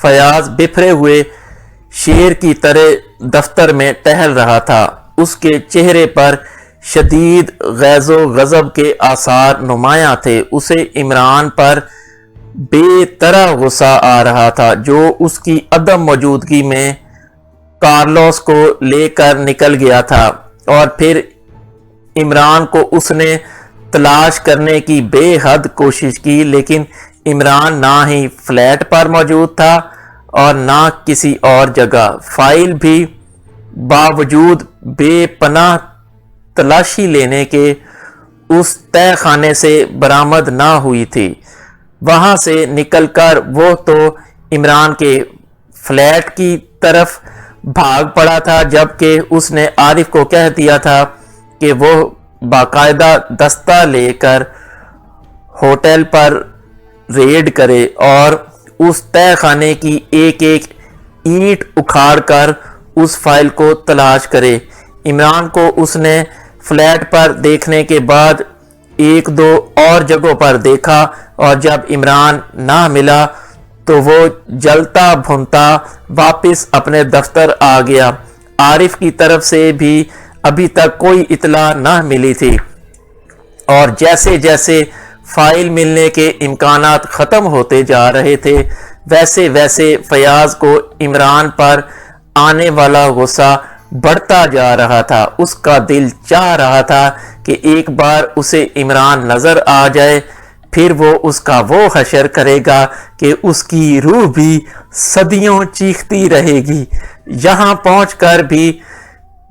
فیاض بفرے ہوئے شیر کی طرح دفتر میں ٹہل رہا تھا۔ اس کے چہرے پر شدید غیظ و غضب کے آثار نمایاں تھے۔ اسے عمران پر بے طرح غصہ آ رہا تھا جو اس کی عدم موجودگی میں کارلوس کو لے کر نکل گیا تھا، اور پھر عمران کو اس نے تلاش کرنے کی بے حد کوشش کی، لیکن عمران نہ ہی فلیٹ پر موجود تھا اور نہ کسی اور جگہ۔ فائل بھی باوجود بے پناہ تلاشی لینے کے اس تہہ خانے سے برآمد نہ ہوئی تھی۔ وہاں سے نکل کر وہ تو عمران کے فلیٹ کی طرف بھاگ پڑا تھا، جبکہ اس نے عارف کو کہہ دیا تھا کہ وہ باقاعدہ دستہ لے کر ہوٹل پر ریڈ کرے اور اس تہہ خانے کی ایک ایک اینٹ اکھاڑ کر اس فائل کو تلاش کرے۔ عمران کو اس نے فلیٹ پر دیکھنے کے بعد ایک دو اور جگہوں پر دیکھا، اور جب عمران نہ ملا تو وہ جلتا بھنتا واپس اپنے دفتر آ گیا۔ عارف کی طرف سے بھی ابھی تک کوئی اطلاع نہ ملی تھی، اور جیسے جیسے فائل ملنے کے امکانات ختم ہوتے جا رہے تھے، ویسے ویسے فیاض کو عمران پر آنے والا غصہ بڑھتا جا رہا تھا۔ اس کا دل چاہ رہا تھا کہ ایک بار اسے عمران نظر آ جائے، پھر وہ اس کا وہ حشر کرے گا کہ اس کی روح بھی صدیوں چیختی رہے گی۔ یہاں پہنچ کر بھی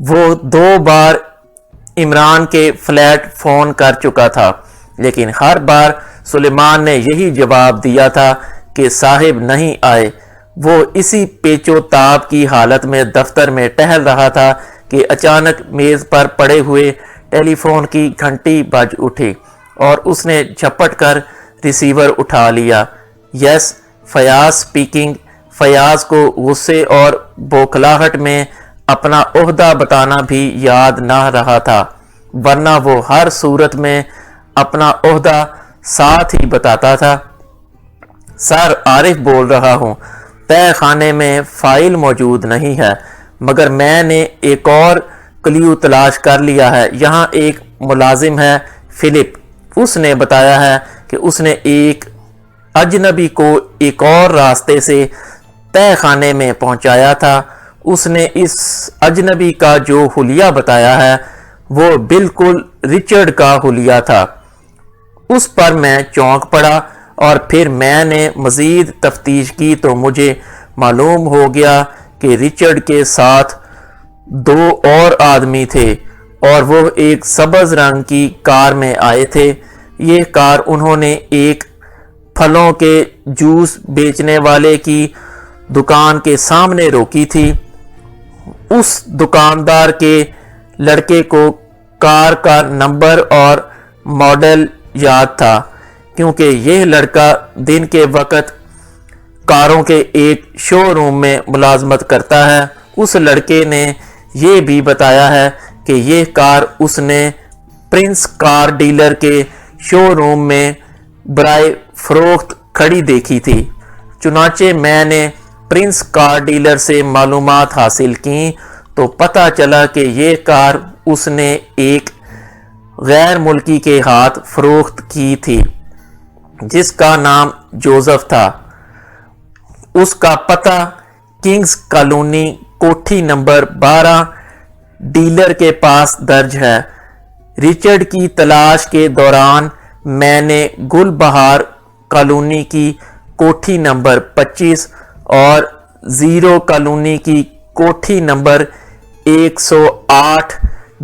وہ 2 بار عمران کے فلیٹ فون کر چکا تھا، لیکن ہر بار سلیمان نے یہی جواب دیا تھا کہ صاحب نہیں آئے۔ وہ اسی پیچ و تاب کی حالت میں دفتر میں ٹہل رہا تھا کہ اچانک میز پر پڑے ہوئے ٹیلی فون کی گھنٹی بج اٹھی، اور اس نے جھپٹ کر ریسیور اٹھا لیا۔ یس، فیاض سپیکنگ۔ فیاض کو غصے اور بوکھلاہٹ میں اپنا عہدہ بتانا بھی یاد نہ رہا تھا، ورنہ وہ ہر صورت میں اپنا عہدہ ساتھ ہی بتاتا تھا۔ سر، عارف بول رہا ہوں۔ تہہ خانے میں فائل موجود نہیں ہے، مگر میں نے ایک اور کلیو تلاش کر لیا ہے۔ یہاں ایک ملازم ہے، فلپ۔ اس نے بتایا ہے کہ اس نے ایک اجنبی کو ایک اور راستے سے تہہ خانے میں پہنچایا تھا۔ اس نے اس اجنبی کا جو حلیہ بتایا ہے وہ بالکل رچرڈ کا حلیہ تھا۔ اس پر میں چونک پڑا، اور پھر میں نے مزید تفتیش کی تو مجھے معلوم ہو گیا کہ رچرڈ کے ساتھ 2 اور آدمی تھے، اور وہ ایک سبز رنگ کی کار میں آئے تھے۔ یہ کار انہوں نے ایک پھلوں کے جوس بیچنے والے کی دکان کے سامنے روکی تھی۔ اس دکاندار کے لڑکے کو کار کا نمبر اور ماڈل یاد تھا، کیونکہ یہ لڑکا دن کے وقت کاروں کے ایک شو روم میں ملازمت کرتا ہے۔ اس لڑکے نے یہ بھی بتایا ہے کہ یہ کار اس نے پرنس کار ڈیلر کے شو روم میں برائے فروخت کھڑی دیکھی تھی۔ چنانچہ میں نے پرنس کار ڈیلر سے معلومات حاصل کی تو پتہ چلا کہ یہ کار اس نے ایک غیر ملکی کے ہاتھ فروخت کی تھی جس کا نام جوزف تھا۔ اس کا پتہ کنگز کالونی کوٹھی نمبر 12 ڈیلر کے پاس درج ہے۔ رچرڈ کی تلاش کے دوران میں نے گل بہار کالونی کی کوٹھی نمبر 25 اور زیرو کالونی کی کوٹھی نمبر 108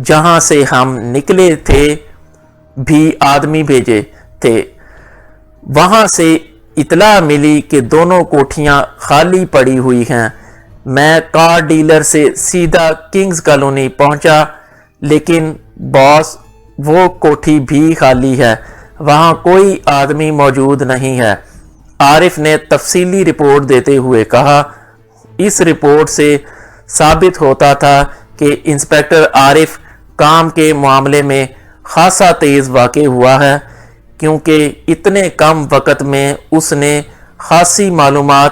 جہاں سے ہم نکلے تھے بھی آدمی بھیجے تھے۔ وہاں سے اطلاع ملی کہ دونوں کوٹھیاں خالی پڑی ہوئی ہیں۔ میں کار ڈیلر سے سیدھا کنگز کالونی پہنچا، لیکن باس وہ کوٹھی بھی خالی ہے، وہاں کوئی آدمی موجود نہیں ہے۔ عارف نے تفصیلی رپورٹ دیتے ہوئے کہا۔ اس رپورٹ سے ثابت ہوتا تھا کہ انسپکٹر عارف کام کے معاملے میں خاصا تیز واقع ہوا ہے، کیونکہ اتنے کم وقت میں اس نے خاصی معلومات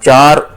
4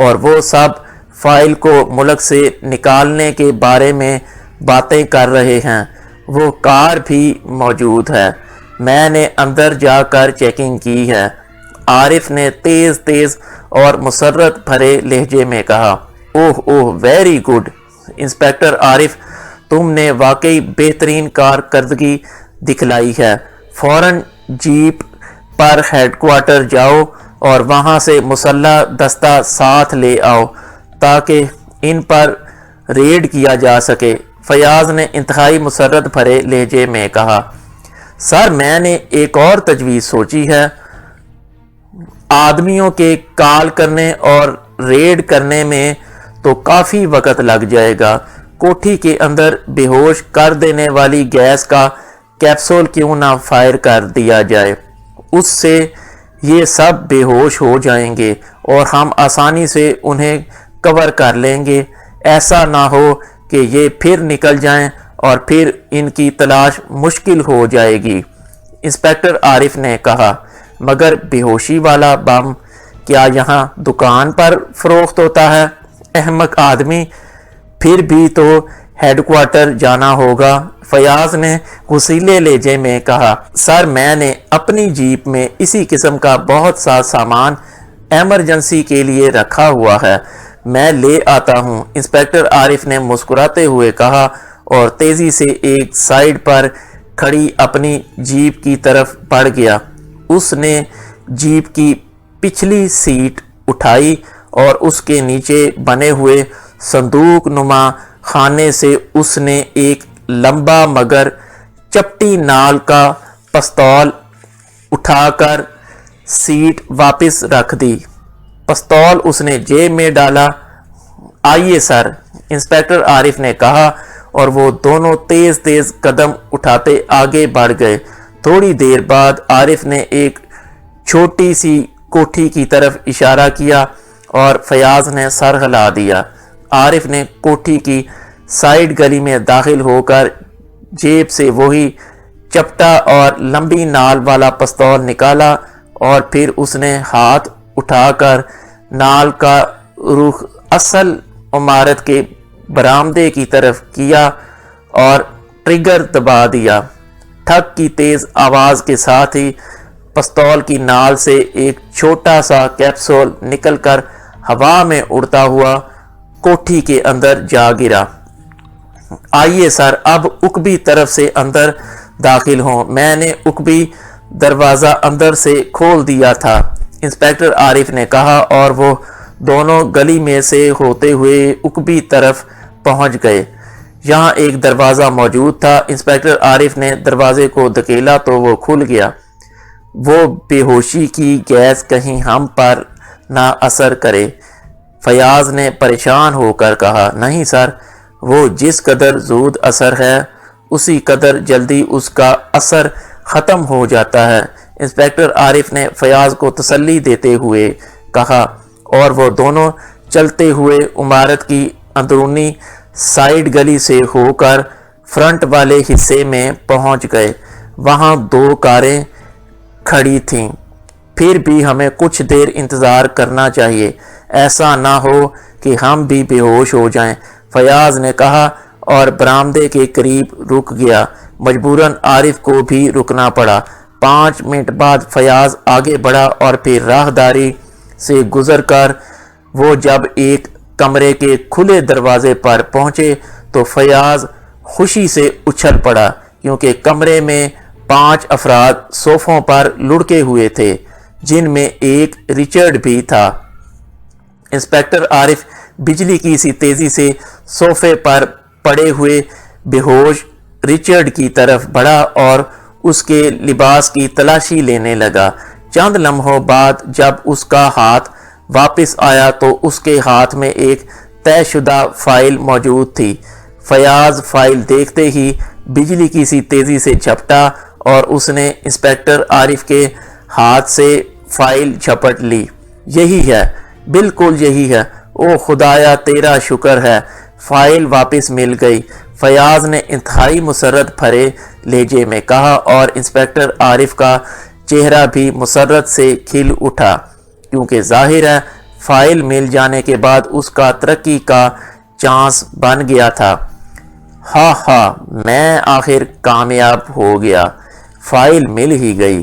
اور وہ سب فائل کو ملک سے نکالنے کے بارے میں باتیں کر رہے ہیں۔ وہ کار بھی موجود ہے، میں نے اندر جا کر چیکنگ کی ہے، عارف نے تیز تیز اور مسرت بھرے لہجے میں کہا۔ اوہ اوہ ویری گڈ انسپکٹر عارف، تم نے واقعی بہترین کارکردگی دکھلائی ہے۔ فوراً جیپ پر ہیڈ کوارٹر جاؤ اور وہاں سے مسلح دستہ ساتھ لے آؤ تاکہ ان پر ریڈ کیا جا سکے، فیاض نے انتہائی مسرت بھرے لہجے میں کہا۔ سر میں نے ایک اور تجویز سوچی ہے، آدمیوں کے کال کرنے اور ریڈ کرنے میں تو کافی وقت لگ جائے گا، کوٹھی کے اندر بے ہوش کر دینے والی گیس کا کیپسول کیوں نہ فائر کر دیا جائے، اس سے یہ سب بے ہوش ہو جائیں گے اور ہم آسانی سے انہیں کور کر لیں گے، ایسا نہ ہو کہ یہ پھر نکل جائیں اور پھر ان کی تلاش مشکل ہو جائے گی، انسپکٹر عارف نے کہا۔ مگر بے ہوشی والا بم کیا یہاں دکان پر فروخت ہوتا ہے؟ احمق آدمی، پھر بھی تو ہیڈ کوارٹر جانا ہوگا، فیاض نے غصیلے لہجے میں کہا۔ سر میں نے اپنی جیپ میں اسی قسم کا بہت سا سامان ایمرجنسی کے لیے رکھا ہوا ہے، میں لے آتا ہوں، انسپکٹر عارف نے مسکراتے ہوئے کہا اور تیزی سے ایک سائیڈ پر کھڑی اپنی جیپ کی طرف بڑھ گیا۔ اس نے جیپ کی پچھلی سیٹ اٹھائی اور اس کے نیچے بنے ہوئے صندوق نما خانے سے اس نے ایک لمبا مگر چپٹی نال کا پستول اٹھا کر سیٹ واپس رکھ دی، پستول اس نے جیب میں ڈالا۔ آئیے سر، انسپکٹر عارف نے کہا اور وہ دونوں تیز تیز قدم اٹھاتے آگے بڑھ گئے۔ تھوڑی دیر بعد عارف نے ایک چھوٹی سی کوٹھی کی طرف اشارہ کیا اور فیاض نے سر ہلا دیا۔ عارف نے کوٹھی کی سائیڈ گلی میں داخل ہو کر جیب سے وہی چپٹا اور لمبی نال والا پستول نکالا اور پھر اس نے ہاتھ اٹھا کر نال کا رخ اصل عمارت کے برآمدے کی طرف کیا اور ٹریگر دبا دیا۔ ٹھک کی تیز آواز کے ساتھ ہی پستول کی نال سے ایک چھوٹا سا کیپسول نکل کر ہوا میں اڑتا ہوا کوٹھی کے اندر جا گرا۔ آئیے سر، اب عقبی طرف سے اندر داخل ہوں، میں نے عقبی دروازہ اندر سے کھول دیا تھا، انسپکٹر عارف نے کہا اور وہ دونوں گلی میں سے ہوتے ہوئے عقبی طرف پہنچ گئے۔ یہاں ایک دروازہ موجود تھا، انسپکٹر عارف نے دروازے کو دھکیلا تو وہ کھل گیا۔ وہ بے ہوشی کی گیس کہیں ہم پر نہ اثر کرے، فیاض نے پریشان ہو کر کہا۔ نہیں سر، وہ جس قدر زود اثر ہے اسی قدر جلدی اس کا اثر ختم ہو جاتا ہے، انسپکٹر عارف نے فیاض کو تسلی دیتے ہوئے کہا اور وہ دونوں چلتے ہوئے عمارت کی اندرونی سائیڈ گلی سے ہو کر فرنٹ والے حصے میں پہنچ گئے۔ وہاں دو کاریں کھڑی تھیں۔ پھر بھی ہمیں کچھ دیر انتظار کرنا چاہیے، ایسا نہ ہو کہ ہم بھی بے ہوش ہو جائیں، فیاض نے کہا اور برآمدے کے قریب رک گیا۔ مجبوراً عارف کو بھی رکنا پڑا۔ 5 منٹ بعد فیاض آگے بڑھا اور پھر راہداری سے گزر کر وہ جب ایک کمرے کے کھلے دروازے پر پہنچے تو فیاض خوشی سے اچھل پڑا کیونکہ کمرے میں 5 افراد صوفوں پر لڑکے ہوئے تھے، جن میں ایک رچرڈ بھی تھا۔ انسپکٹر عارف بجلی کی سی تیزی سے صوفے پر پڑے ہوئے بے ہوش رچرڈ کی طرف بڑھا اور اس کے لباس کی تلاشی لینے لگا۔ چند لمحوں بعد جب اس کا ہاتھ واپس آیا تو اس کے ہاتھ میں ایک طے شدہ فائل موجود تھی۔ فیاض فائل دیکھتے ہی بجلی کی سی تیزی سے جھپٹا اور اس نے انسپکٹر عارف کے ہاتھ سے فائل جھپٹ لی۔ یہی ہے، بالکل یہی ہے، او خدایا تیرا شکر ہے، فائل واپس مل گئی، فیاض نے انتہائی مسرت بھرے لہجے میں کہا اور انسپکٹر عارف کا چہرہ بھی مسرت سے کھل اٹھا کیونکہ ظاہر ہے فائل مل جانے کے بعد اس کا ترقی کا چانس بن گیا تھا۔ ہاں ہاں، میں آخر کامیاب ہو گیا، فائل مل ہی گئی۔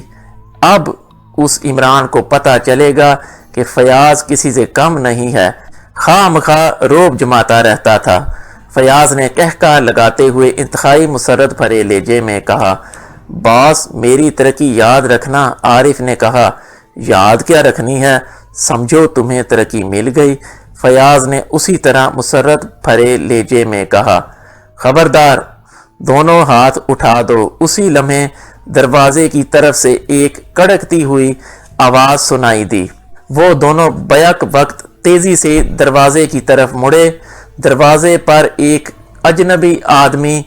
اب اس عمران کو پتہ چلے گا کہ فیاض کسی سے کم نہیں ہے، خواہ مخواہ روب جماتا رہتا تھا۔ فیاض نے کہکہ لگاتے ہوئے انتہائی مسرت بھرے لہجے میں کہا، باس میری ترقی یاد رکھنا۔ عارف نے کہا، یاد کیا رکھنی ہے، سمجھو تمہیں ترقی مل گئی۔ فیاض نے اسی طرح مسرت بھرے لہجے میں کہا، خبردار، دونوں ہاتھ اٹھا دو۔ اسی لمحے دروازے کی طرف سے ایک کڑکتی ہوئی آواز سنائی دی۔ وہ دونوں بیک وقت تیزی سے دروازے کی طرف مڑے۔ دروازے پر ایک اجنبی آدمی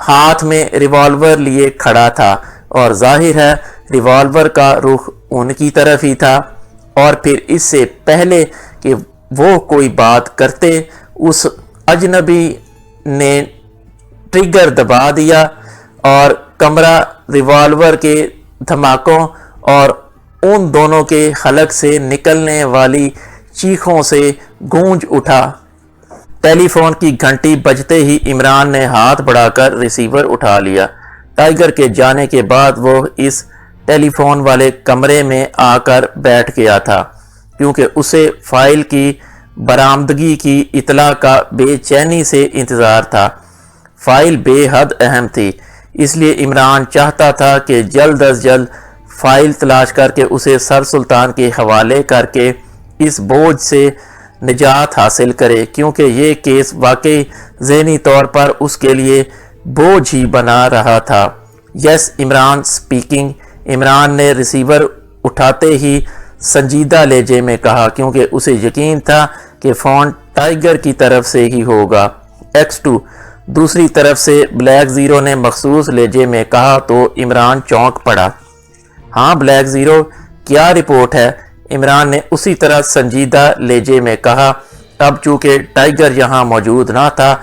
ہاتھ میں ریوالور لیے کھڑا تھا، اور ظاہر ہے ریوالور کا رخ ان کی طرف ہی تھا۔ اور پھر اس سے پہلے کہ وہ کوئی بات کرتے، اس اجنبی نے ٹریگر دبا دیا اور کمرہ ریوالور کے دھماکوں اور ان دونوں کے حلق سے نکلنے والی چیخوں سے گونج اٹھا۔ ٹیلی فون کی گھنٹی بجتے ہی عمران نے ہاتھ بڑھا کر ریسیور اٹھا لیا۔ ٹائیگر کے جانے کے بعد وہ اس ٹیلی فون والے کمرے میں آ کر بیٹھ گیا تھا، کیونکہ اسے فائل کی برآمدگی کی اطلاع کا بے چینی سے انتظار تھا۔ فائل بے حد اہم تھی، اس لیے عمران چاہتا تھا کہ جلد از جلد فائل تلاش کر کے اسے سر سلطان کے حوالے کر کے اس بوجھ سے نجات حاصل کرے، کیونکہ یہ کیس واقعی ذہنی طور پر اس کے لیے بوجھ ہی بنا رہا تھا۔ یس عمران سپیکنگ، عمران نے ریسیور اٹھاتے ہی سنجیدہ لہجے میں کہا، کیونکہ اسے یقین تھا کہ فون ٹائیگر کی طرف سے ہی ہوگا۔ X2 دوسری طرف سے بلیک زیرو نے مخصوص لہجے میں کہا تو عمران چونک پڑا۔ ہاں بلیک زیرو، کیا رپورٹ ہے؟ عمران نے اسی طرح سنجیدہ لہجے میں کہا۔ اب چونکہ ٹائیگر یہاں موجود نہ تھا،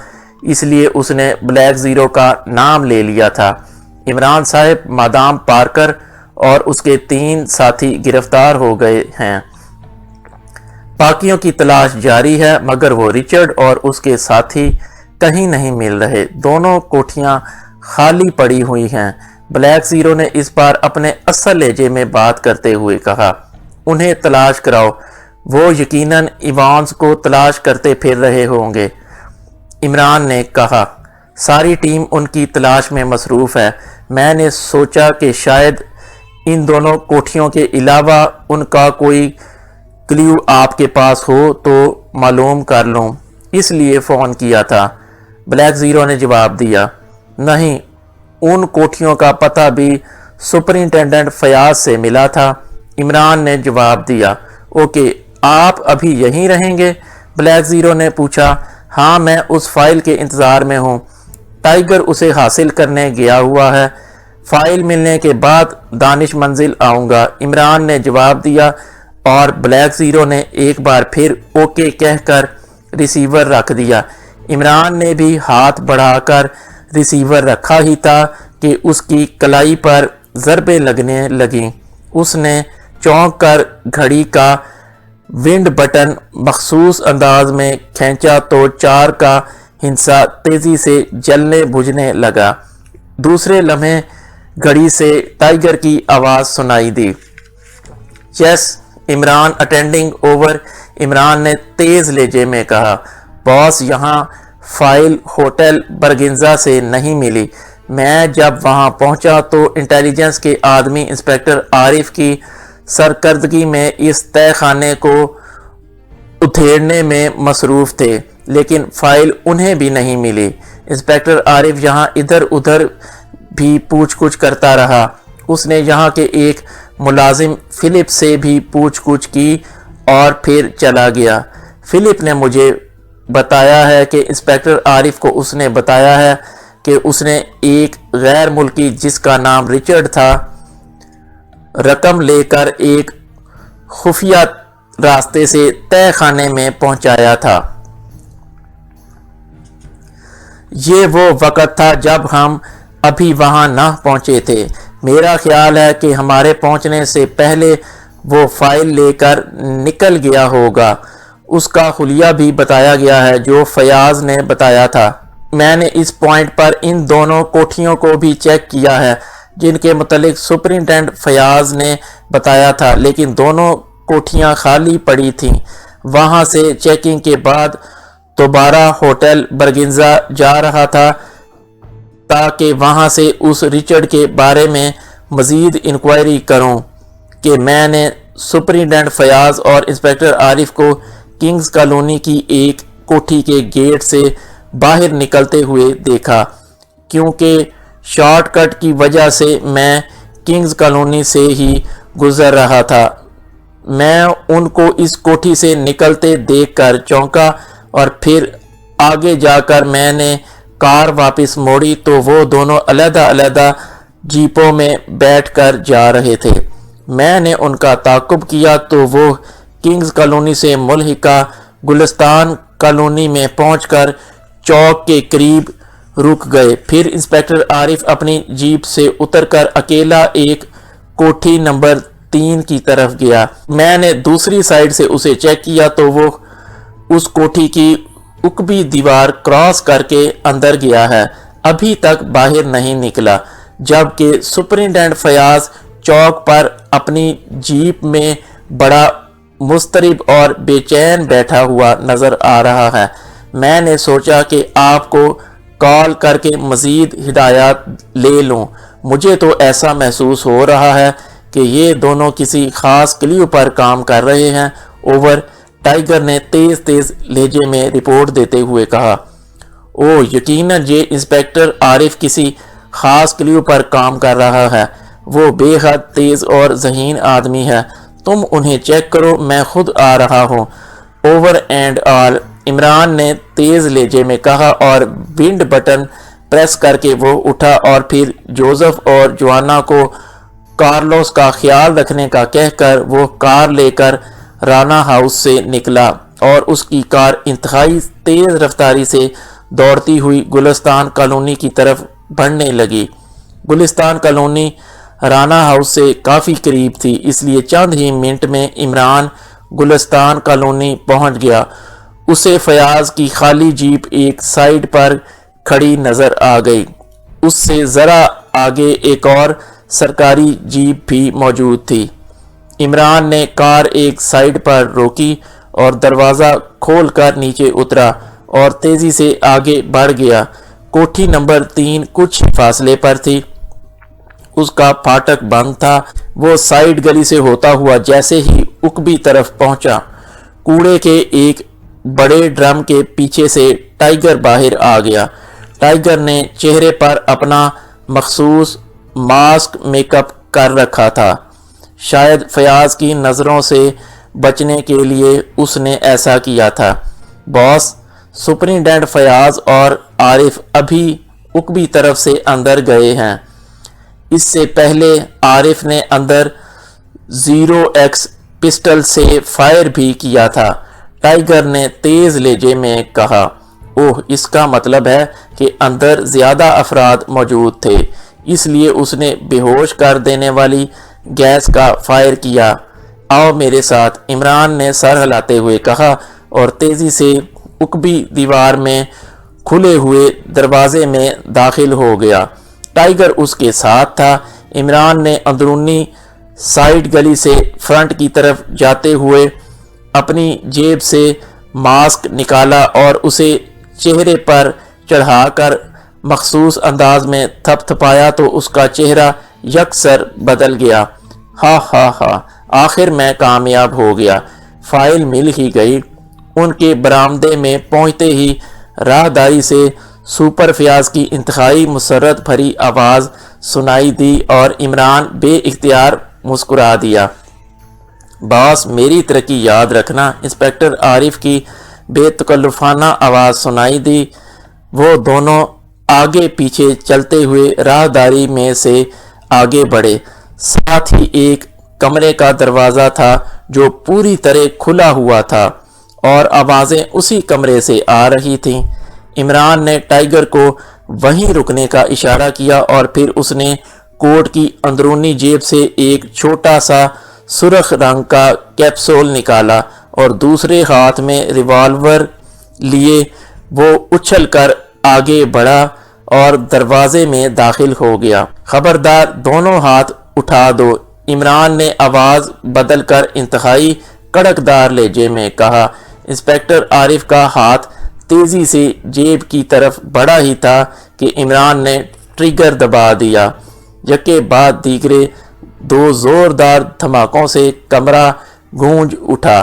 اس لیے اس نے بلیک زیرو کا نام لے لیا تھا۔ عمران صاحب، مادام پارکر اور اس کے 3 ساتھی گرفتار ہو گئے ہیں۔ باقیوں کی تلاش جاری ہے، مگر وہ رچرڈ اور اس کے ساتھی کہیں نہیں مل رہے۔ دونوں کوٹھیاں خالی پڑی ہوئی ہیں۔ بلیک زیرو نے اس بار اپنے اصل لہجے میں بات کرتے ہوئے کہا، انہیں تلاش کراؤ، وہ یقیناً ایوانز کو تلاش کرتے پھر رہے ہوں گے۔ عمران نے کہا، ساری ٹیم ان کی تلاش میں مصروف ہے۔ میں نے سوچا کہ شاید ان دونوں کوٹھیوں کے علاوہ ان کا کوئی کلیو آپ کے پاس ہو تو معلوم کر لوں، اس لیے فون کیا تھا۔ بلیک زیرو نے جواب دیا، نہیں، ان کوٹھیوں کا پتہ بھی سپرنٹینڈنٹ فیاض سے ملا تھا۔ عمران نے جواب دیا، اوکے، آپ ابھی یہیں رہیں گے؟ بلیک زیرو نے پوچھا۔ ہاں، میں اس فائل کے انتظار میں ہوں، ٹائیگر اسے حاصل کرنے گیا ہوا ہے، فائل ملنے کے بعد دانش منزل آؤں گا، عمران نے جواب دیا، اور بلیک زیرو نے ایک بار پھر اوکے کہہ کر ریسیور رکھ دیا۔ عمران نے بھی ہاتھ بڑھا کر ریسیور رکھا ہی تھا کہ اس کی کلائی پر ضربیں لگنے لگیں۔ اس نے چونک کر گھڑی کا ونڈ بٹن مخصوص انداز میں کھینچا تو 4 کا ہندسہ تیزی سے جلنے بجھنے لگا۔ دوسرے لمحے گھڑی سے ٹائیگر کی آواز سنائی دی، یس عمران اٹینڈنگ اوور۔ عمران نے تیز لہجے میں کہا، باس یہاں فائل ہوٹل برگنزا سے نہیں ملی۔ میں جب وہاں پہنچا تو انٹیلیجنس کے آدمی انسپیکٹر عارف کی سرکردگی میں اس تہہ خانے کو ادھیڑنے میں مصروف تھے، لیکن فائل انہیں بھی نہیں ملی۔ انسپیکٹر عارف یہاں ادھر ادھر بھی پوچھ گچھ کرتا رہا۔ اس نے یہاں کے ایک ملازم فلپ سے بھی پوچھ گچھ کی اور پھر چلا گیا۔ فلپ نے مجھے بتایا ہے کہ انسپیکٹر عارف کو اس نے بتایا ہے کہ اس نے ایک غیر ملکی جس کا نام رچرڈ تھا رقم لے کر ایک خفیہ راستے سے تہہ خانے میں پہنچایا تھا۔ یہ وہ وقت تھا جب ہم ابھی وہاں نہ پہنچے تھے۔ میرا خیال ہے کہ ہمارے پہنچنے سے پہلے وہ فائل لے کر نکل گیا ہوگا۔ اس کا حلیہ بھی بتایا گیا ہے جو فیاض نے بتایا تھا۔ میں نے اس پوائنٹ پر ان دونوں کوٹھیوں کو بھی چیک کیا ہے جن کے متعلق سپرنٹینڈنٹ فیاض نے بتایا تھا، لیکن دونوں کوٹھیاں خالی پڑی تھیں۔ وہاں سے چیکنگ کے بعد دوبارہ ہوٹل برگنزا جا رہا تھا تاکہ وہاں سے اس رچرڈ کے بارے میں مزید انکوائری کروں کہ میں نے سپرنٹینڈنٹ فیاض اور انسپکٹر عارف کو کنگز کالونی کی ایک کوٹھی کے گیٹ سے باہر نکلتے ہوئے دیکھا۔ کیونکہ شارٹ کٹ کی وجہ سے میں کنگز کالونی سے ہی گزر رہا تھا، میں ان کو اس کوٹھی سے نکلتے دیکھ کر چونکا اور پھر آگے جا کر میں نے کار واپس موڑی تو وہ دونوں علیحدہ علیحدہ جیپوں میں بیٹھ کر جا رہے تھے۔ میں نے ان کا تعاقب کیا تو وہ کنگز کالونی سے ملحقہ گلستان کالونی میں پہنچ کر چوک کے قریب رک گئے۔ پھر انسپکٹر عارف اپنی جیپ سے اتر کر اکیلا ایک کوٹھی نمبر 3 کی طرف گیا۔ میں نے دوسری سائیڈ سے اسے چیک کیا تو وہ اس کوٹھی کی اکبی دیوار کراس کر کے اندر گیا ہے، ابھی تک باہر نہیں نکلا، جبکہ سپرنٹینڈنٹ فیاض چوک پر اپنی جیپ میں بڑا مضطرب اور بے چین بیٹھا ہوا نظر آ رہا ہے۔ میں نے سوچا کہ آپ کو کال کر کے مزید ہدایات لے لوں۔ مجھے تو ایسا محسوس ہو رہا ہے کہ یہ دونوں کسی خاص کلیو پر کام کر رہے ہیں۔ اوور، ٹائیگر نے تیز تیز لہجے میں رپورٹ دیتے ہوئے کہا۔ اوہ، یقیناً یہ انسپکٹر عارف کسی خاص کلیو پر کام کر رہا ہے۔ وہ بے حد تیز اور ذہین آدمی ہے۔ تم انہیں چیک کرو، میں خود آ رہا ہوں۔ اوور اینڈ آل، عمران نے تیز لہجے میں کہا اور ونڈ بٹن پریس کر کے وہ اٹھا اور پھر جوزف اور جوانا کو کارلوس کا خیال رکھنے کا کہہ کر وہ کار لے کر رانا ہاؤس سے نکلا اور اس کی کار انتہائی تیز رفتاری سے دوڑتی ہوئی گلستان کالونی کی طرف بڑھنے لگی۔ گلستان کالونی رانا ہاؤس سے کافی قریب تھی، اس لیے چند ہی منٹ میں عمران گلستان کالونی پہنچ گیا۔ اسے فیاض کی خالی جیپ ایک سائیڈ پر کھڑی نظر آ گئی۔ اس سے ذرا آگے ایک اور سرکاری جیپ بھی موجود تھی۔ عمران نے کار ایک سائیڈ پر روکی اور دروازہ کھول کر نیچے اترا اور تیزی سے آگے بڑھ گیا۔ کوٹھی نمبر 3 کچھ فاصلے پر تھی، اس کا پھاٹک بند تھا۔ وہ سائیڈ گلی سے ہوتا ہوا جیسے ہی اکبی طرف پہنچا، کوڑے کے ایک بڑے ڈرم کے پیچھے سے ٹائیگر باہر آ گیا۔ ٹائیگر نے چہرے پر اپنا مخصوص ماسک میک اپ کر رکھا تھا، شاید فیاض کی نظروں سے بچنے کے لیے اس نے ایسا کیا تھا۔ باس، سپرنٹینڈنٹ فیاض اور عارف ابھی اکبی طرف سے اندر گئے ہیں۔ اس سے پہلے عارف نے اندر 0x پسٹل سے فائر بھی کیا تھا۔ ٹائیگر نے تیز لہجے میں کہا۔ اوہ، اس کا مطلب ہے کہ اندر زیادہ افراد موجود تھے، اس لیے اس نے بے ہوش کر دینے والی گیس کا فائر کیا۔ آؤ میرے ساتھ، عمران نے سر ہلاتے ہوئے کہا اور تیزی سے اکبی دیوار میں کھلے ہوئے دروازے میں داخل ہو گیا۔ ٹائیگر اس کے ساتھ تھا۔ عمران نے اندرونی سائیڈ گلی سے فرنٹ کی طرف جاتے ہوئے اپنی جیب سے ماسک نکالا اور اسے چہرے پر چڑھا کر مخصوص انداز میں تھپ تھپایا تو اس کا چہرہ یکسر بدل گیا۔ ہاں ہاں ہاں، آخر میں کامیاب ہو گیا، فائل مل ہی گئی۔ ان کے برآمدے میں پہنچتے ہی راہداری سے سپر فیاض کی انتہائی مسرت بھری آواز سنائی دی اور عمران بے اختیار مسکرا دیا۔ باس، میری ترقی یاد رکھنا، انسپکٹر عارف کی بے تکلفانہ آواز سنائی دی۔ وہ دونوں آگے پیچھے چلتے ہوئے راہداری میں سے آگے بڑھے۔ ساتھ ہی ایک کمرے کا دروازہ تھا جو پوری طرح کھلا ہوا تھا اور آوازیں اسی کمرے سے آ رہی تھیں۔ عمران نے ٹائیگر کو وہیں رکنے کا اشارہ کیا اور پھر اس نے کوٹ کی اندرونی جیب سے ایک چھوٹا سا سرخ رنگ کا کیپسول نکالا اور دوسرے ہاتھ میں ریوالور لیے وہ اچھل کر آگے بڑھا اور دروازے میں داخل ہو گیا۔ خبردار، دونوں ہاتھ اٹھا دو، عمران نے آواز بدل کر انتہائی کڑکدار لہجے میں کہا۔ انسپکٹر عارف کا ہاتھ تیزی سے جیب کی طرف بڑھا ہی تھا کہ عمران نے ٹریگر دبا دیا۔ یکے بعد دیگرے دو زوردار دھماکوں سے کمرہ گونج اٹھا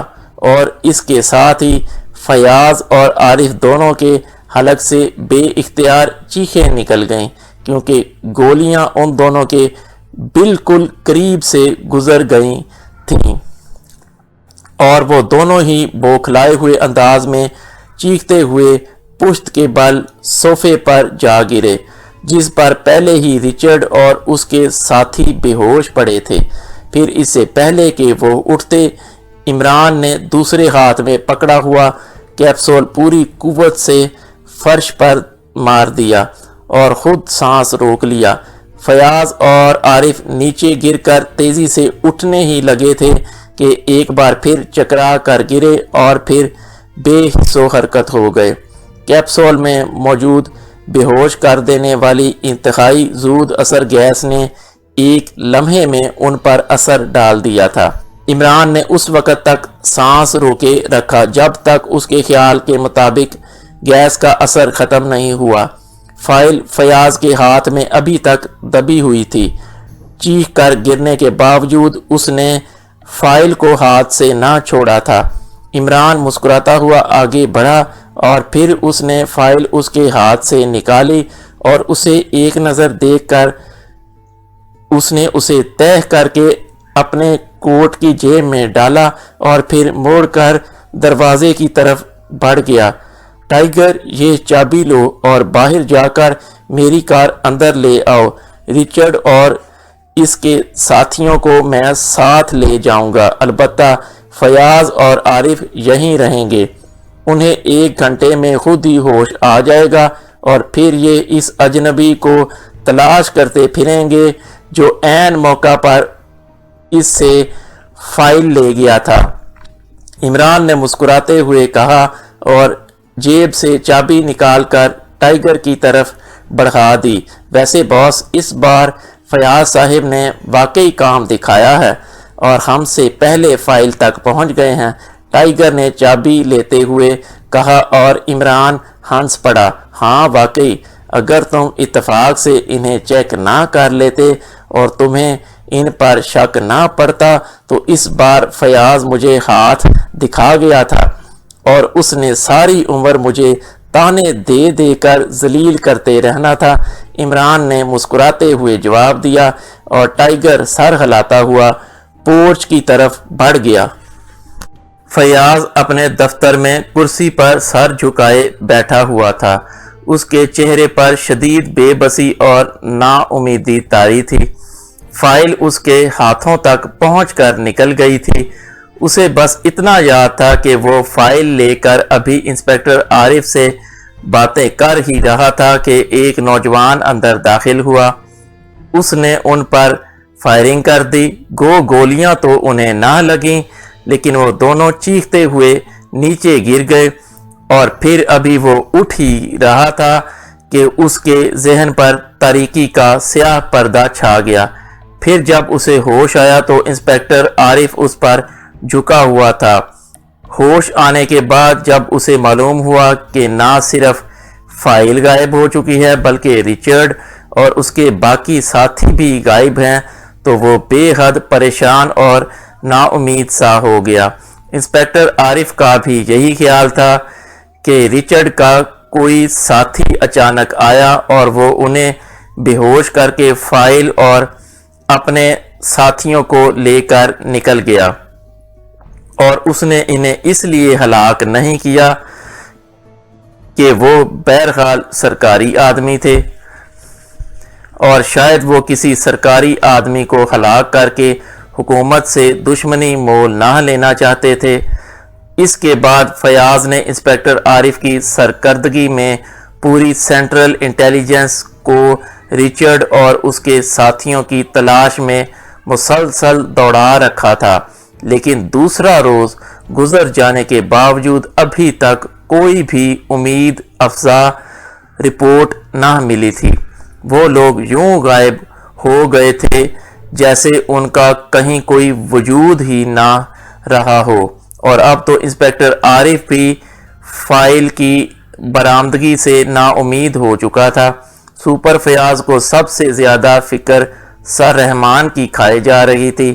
اور اس کے ساتھ ہی فیاض اور عارف دونوں کے حلق سے بے اختیار چیخیں نکل گئیں، کیونکہ گولیاں ان دونوں کے بالکل قریب سے گزر گئی تھیں اور وہ دونوں ہی بوکھلائے ہوئے انداز میں چیختے ہوئے پشت کے بل صوفے پر جا گرے، جس پر پہلے ہی رچرڈ اور اس کے ساتھی بے ہوش پڑے تھے۔ پھر اس سے پہلے کہ وہ اٹھتے، عمران نے دوسرے ہاتھ میں پکڑا ہوا کیپسول پوری قوت سے فرش پر مار دیا اور خود سانس روک لیا۔ فیاض اور عارف نیچے گر کر تیزی سے اٹھنے ہی لگے تھے کہ ایک بار پھر چکرا کر گرے اور پھر بے حس و حرکت ہو گئے۔ کیپسول میں موجود بے ہوش کر دینے والی انتہائی زود اثر گیس نے ایک لمحے میں ان پر اثر ڈال دیا تھا۔ عمران نے اس وقت تک سانس روکے رکھا جب تک اس کے خیال کے مطابق گیس کا اثر ختم نہیں ہوا۔ فائل فیاض کے ہاتھ میں ابھی تک دبی ہوئی تھی۔ چیخ کر گرنے کے باوجود اس نے فائل کو ہاتھ سے نہ چھوڑا تھا۔ عمران مسکراتا ہوا آگے بڑھا اور پھر اس نے فائل اس کے ہاتھ سے نکالی اور اسے ایک نظر دیکھ کر اس نے اسے تہہ کر کے اپنے کوٹ کی جیب میں ڈالا اور پھر موڑ کر دروازے کی طرف بڑھ گیا۔ ٹائیگر، یہ چابی لو اور باہر جا کر میری کار اندر لے آؤ۔ رچرڈ اور اس کے ساتھیوں کو میں ساتھ لے جاؤں گا، البتہ فیاض اور عارف یہیں رہیں گے۔ انہیں 1 گھنٹے میں خود ہی ہوش آ جائے گا اور پھر یہ اس اجنبی کو تلاش کرتے پھریں گے جو عین موقع پر اس سے فائل لے گیا تھا۔ عمران نے مسکراتے ہوئے کہا اور جیب سے چابی نکال کر ٹائیگر کی طرف بڑھا دی۔ ویسے باس، اس بار فیاض صاحب نے واقعی کام دکھایا ہے اور ہم سے پہلے فائل تک پہنچ گئے ہیں، ٹائیگر نے چابی لیتے ہوئے کہا اور عمران ہنس پڑا۔ ہاں واقعی، اگر تم اتفاق سے انہیں چیک نہ کر لیتے اور تمہیں ان پر شک نہ پڑتا تو اس بار فیاض مجھے ہاتھ دکھا گیا تھا اور اس نے ساری عمر مجھے تانے دے دے کر ذلیل کرتے رہنا تھا۔ عمران نے مسکراتے ہوئے جواب دیا اور ٹائیگر سر ہلاتا ہوا پورچ کی طرف بڑھ گیا۔ فیاض اپنے دفتر میں کرسی پر سر جھکائے بیٹھا ہوا تھا۔ اس کے چہرے پر شدید بے بسی اور نا امیدی طاری تھی۔ فائل اس کے ہاتھوں تک پہنچ کر نکل گئی تھی۔ اسے بس اتنا یاد تھا کہ وہ فائل لے کر ابھی انسپکٹر عارف سے باتیں کر ہی رہا تھا کہ ایک نوجوان اندر داخل ہوا۔ اس نے ان پر فائرنگ کر دی۔ گولیاں تو انہیں نہ لگیں، لیکن وہ دونوں چیختے ہوئے نیچے گر گئے اور پھر ابھی وہ اٹھ ہی رہا تھا کہ اس کے ذہن پر تاریکی کا سیاہ پردہ چھا گیا۔ پھر جب اسے ہوش آیا تو انسپکٹر عارف اس پر جھکا ہوا تھا۔ ہوش آنے کے بعد جب اسے معلوم ہوا کہ نہ صرف فائل غائب ہو چکی ہے بلکہ رچرڈ اور اس کے باقی ساتھی بھی غائب ہیں تو وہ بے حد پریشان اور نا امید سا ہو گیا۔ انسپکٹر عارف کا بھی یہی خیال تھا کہ رچرڈ کا کوئی ساتھی اچانک آیا اور وہ انہیں بے ہوش کر کے فائل اور اپنے ساتھیوں کو لے کر نکل گیا اور اس نے انہیں اس لیے ہلاک نہیں کیا کہ وہ بہرحال سرکاری آدمی تھے اور شاید وہ کسی سرکاری آدمی کو ہلاک کر کے حکومت سے دشمنی مول نہ لینا چاہتے تھے۔ اس کے بعد فیاض نے انسپکٹر عارف کی سرکردگی میں پوری سینٹرل انٹیلیجنس کو رچرڈ اور اس کے ساتھیوں کی تلاش میں مسلسل دوڑا رکھا تھا، لیکن دوسرا روز گزر جانے کے باوجود ابھی تک کوئی بھی امید افزا رپورٹ نہ ملی تھی۔ وہ لوگ یوں غائب ہو گئے تھے جیسے ان کا کہیں کوئی وجود ہی نہ رہا ہو، اور اب تو انسپکٹر عارف بھی فائل کی برآمدگی سے نا امید ہو چکا تھا۔ سپر فیاض کو سب سے زیادہ فکر سر رحمان کی کھائی جا رہی تھی،